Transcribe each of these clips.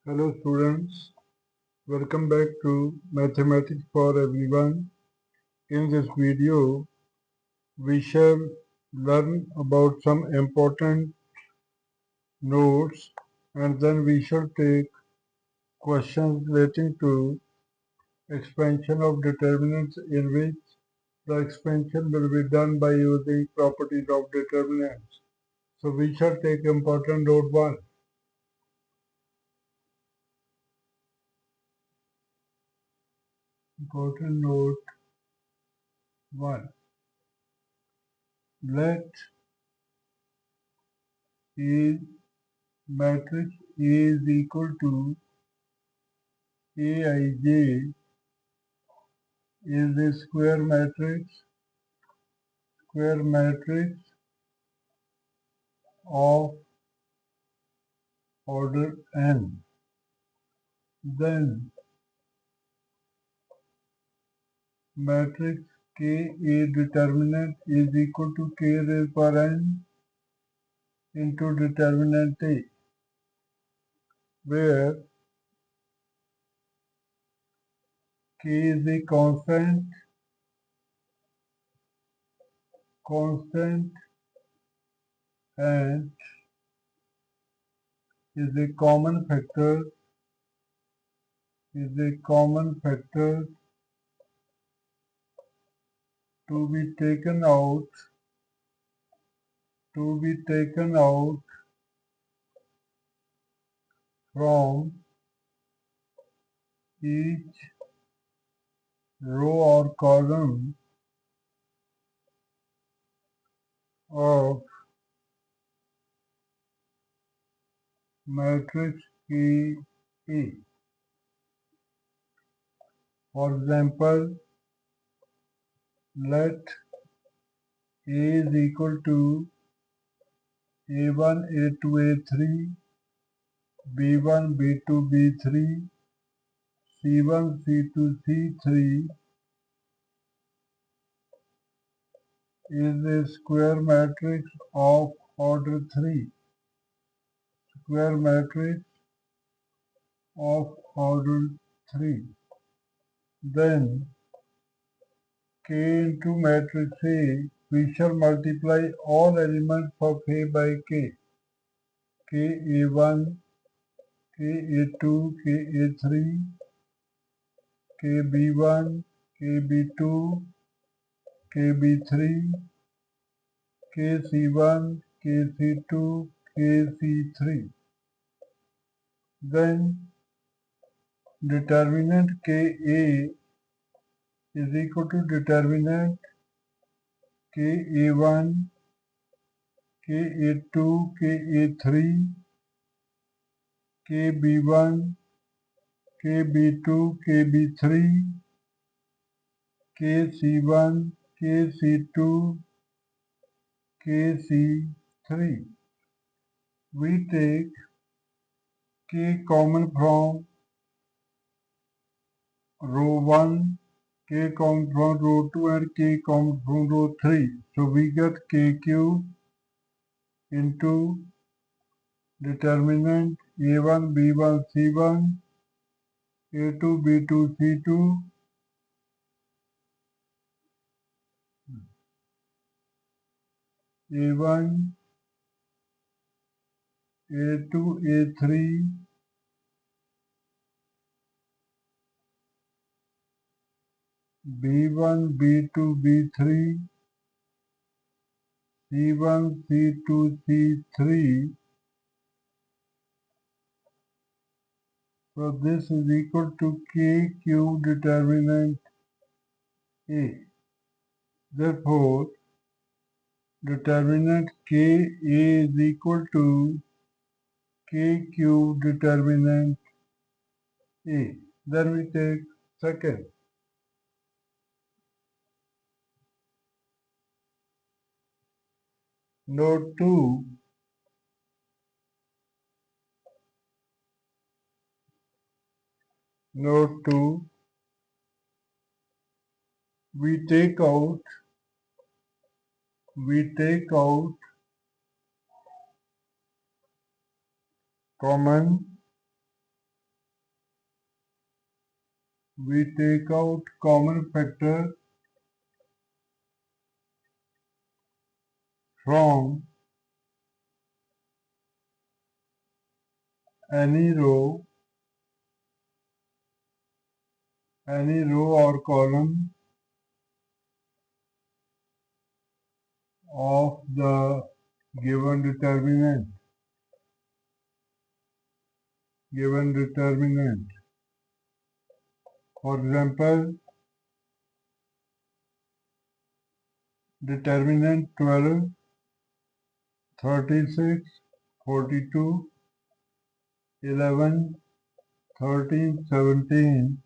Hello students, welcome back to Mathematics for Everyone. In this video, we shall learn about some important notes and then we shall take questions relating to expansion of determinants in which the expansion will be done by using properties of determinants. So we shall take important note 1. Important note 1. Let A matrix A is equal to Aij is a square matrix of order n. Then matrix K A determinant is equal to K raised power n into determinant A, where K is a constant and is a common factor to be taken out from each row or column of matrix K A. For example, let A is equal to A1, A2, A3, B1, B2, B3, C1, C2, C3 is a square matrix of order 3. Square matrix of order 3. Then K into matrix A, we shall multiply all elements of A by K. Ka1, Ka2, Ka3, KB1, KB2, KB3, KC1, KC2, KC3. Then determinant Ka is equal to determinant Ka1, Ka2, Ka3, KB1, KB2, KB3, KC1, KC2, KC3. We take K common from row 1, K common from row 2 and K common from row 3. So we get K cube into determinant A1, B1, C1, A2, B2, C2, A1, A2, A3, B1, B2, B3, C1, C2, C3. So this is equal to K cube determinant A. Therefore, determinant Ka is equal to K cube determinant A. Then we take second. Note 2. We take out common we take out common factor from any row or column of the given determinant. For example, determinant 12, 36, 42, 11, 13, 17,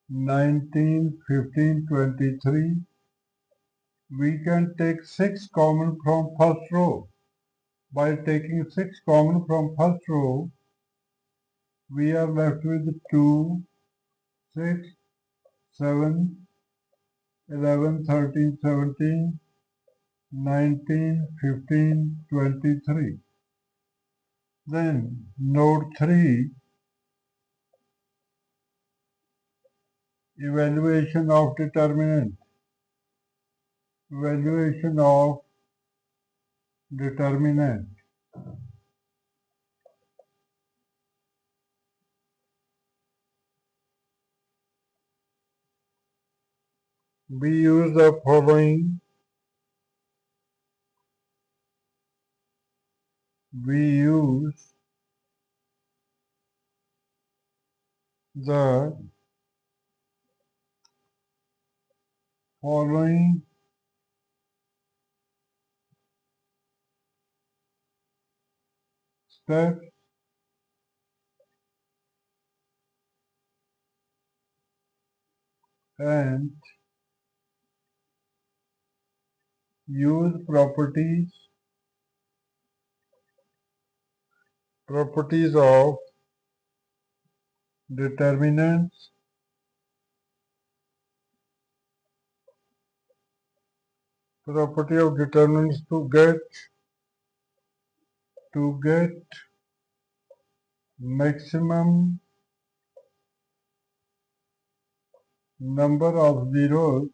19, 15, 23. We can take 6 common from first row. By taking 6 common from first row, we are left with 2, 6, 7, 11, 13, 17, 19, 15, 23. Then note 3, evaluation of determinant. Evaluation of determinant. We use the following. We use the following steps and use properties of determinants to get maximum number of zeros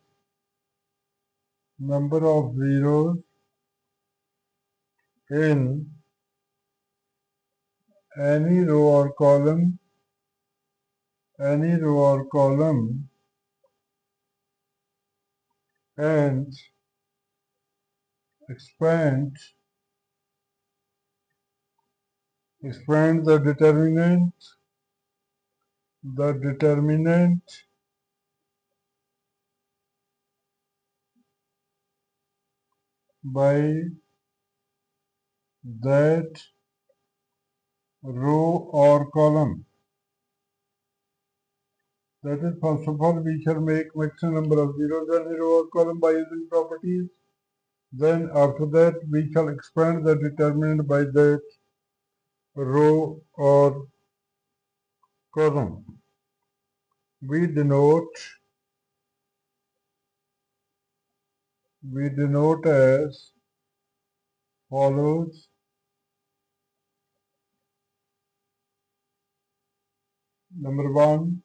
in any row or column and expand the determinant by that row or column. That is, first of all, we shall make maximum number of zeros in any row or column by using properties. Then after that, we shall expand the determinant by that row or column. We denote as follows. Number 1,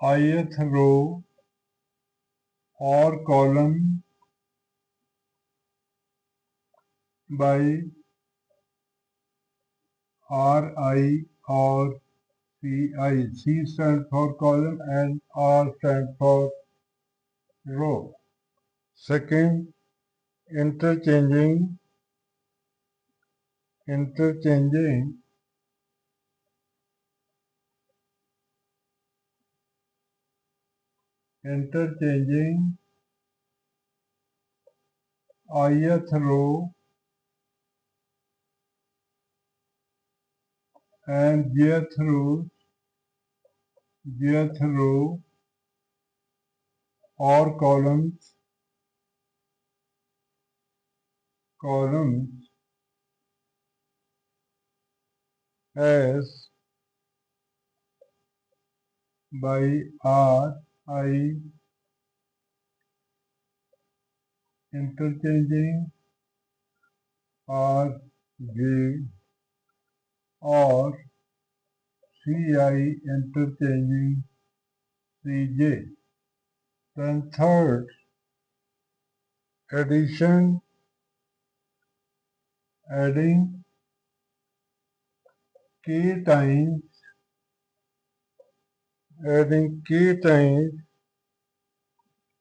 ith row or column by Ri or Ci. C stands for column and R stands for row. Second, interchanging ith row and jth row or columns as by Ri, interchanging Rj or Ci interchanging Cj. Then third, addition, adding k times,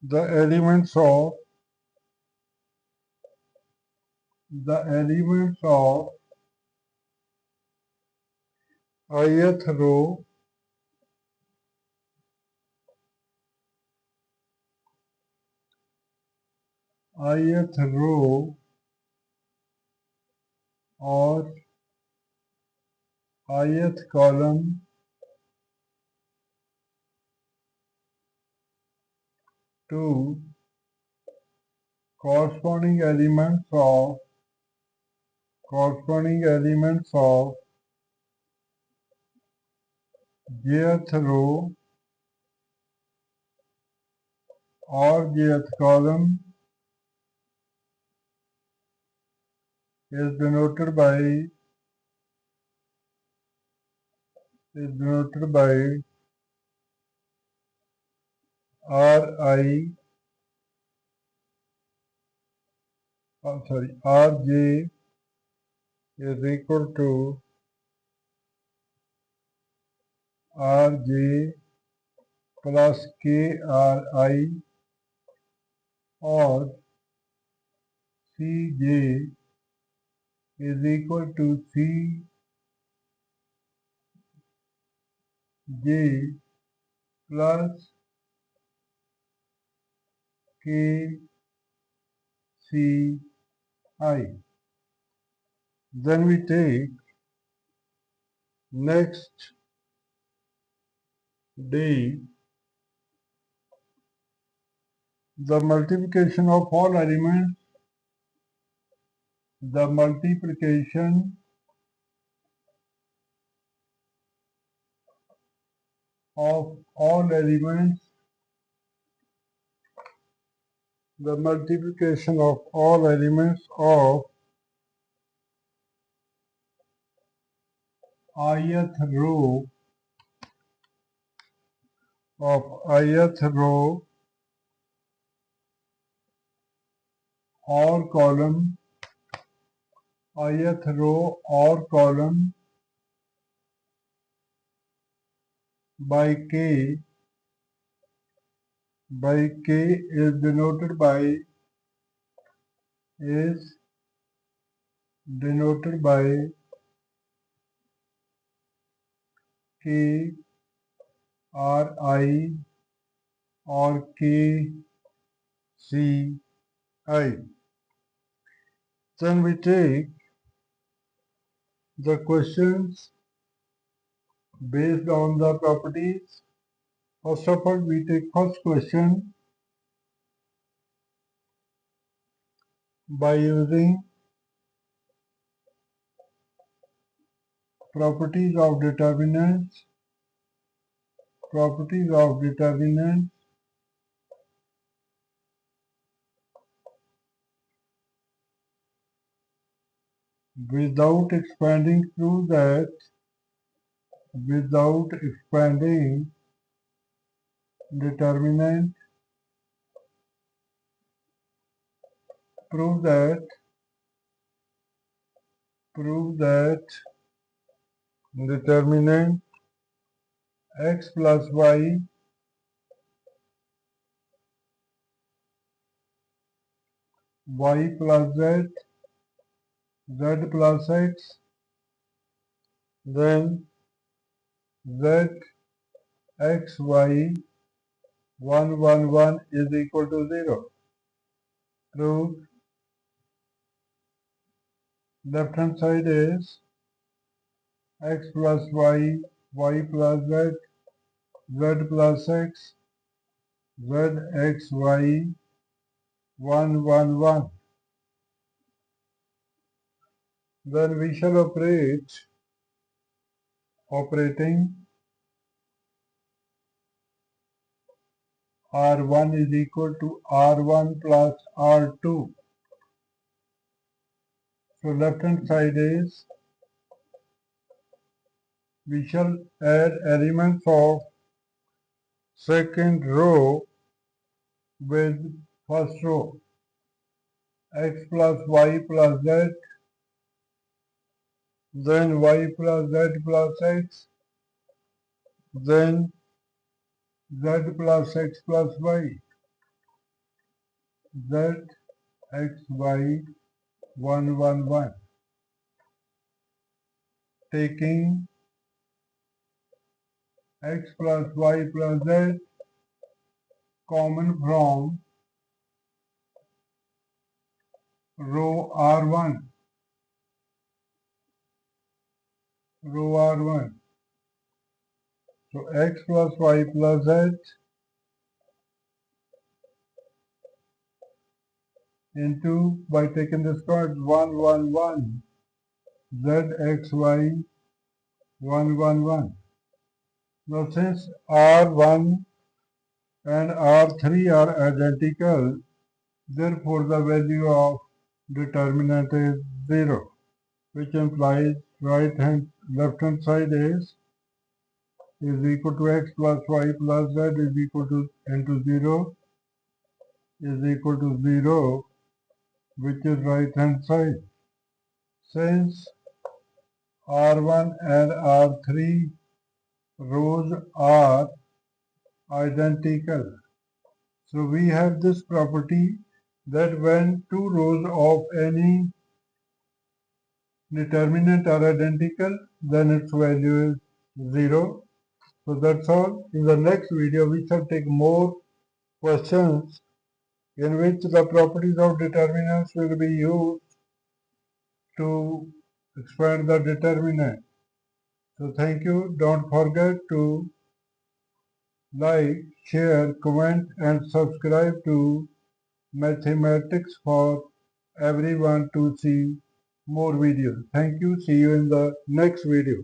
the elements of ith row or ith column to corresponding elements of jth row or jth column is denoted by Rj is equal to Rj plus Kri, or Cj is equal to Cj plus Kci. Then we take next D, the multiplication of all elements, of all elements of ith row or column by k is denoted by Kri or Kci. Then we take the questions based on the properties. First of all, we take first question by using properties of determinants without expanding. Prove that determinant determinant x plus y plus z plus x, then z x y 1 1 1 is equal to 0. Prove left hand side is x plus y plus z plus x, z x y 1 1 1. Then we shall operating R1 is equal to R1 plus R2. So left hand side is we shall add elements of second row with first row. X plus y plus z, then y plus z plus x, then z plus x plus y, z x y 1 1 1, taking x plus y plus z common from row R1, row R1. So x plus y plus z into, by taking this part, 1 1 1, z x y 1 1 1. Now since R1 and R3 are identical, therefore the value of determinant is 0, which implies left hand side is equal to x plus y plus z is equal to into 0 is equal to 0, which is right hand side. Since R1 and R3 rows are identical, so we have this property that when two rows of any determinant are identical, then its value is 0. So that's all. In the next video, we shall take more questions in which the properties of determinants will be used to expand the determinant. So thank you. Don't forget to like, share, comment and subscribe to Mathematics for Everyone to see more videos. Thank you. See you in the next video.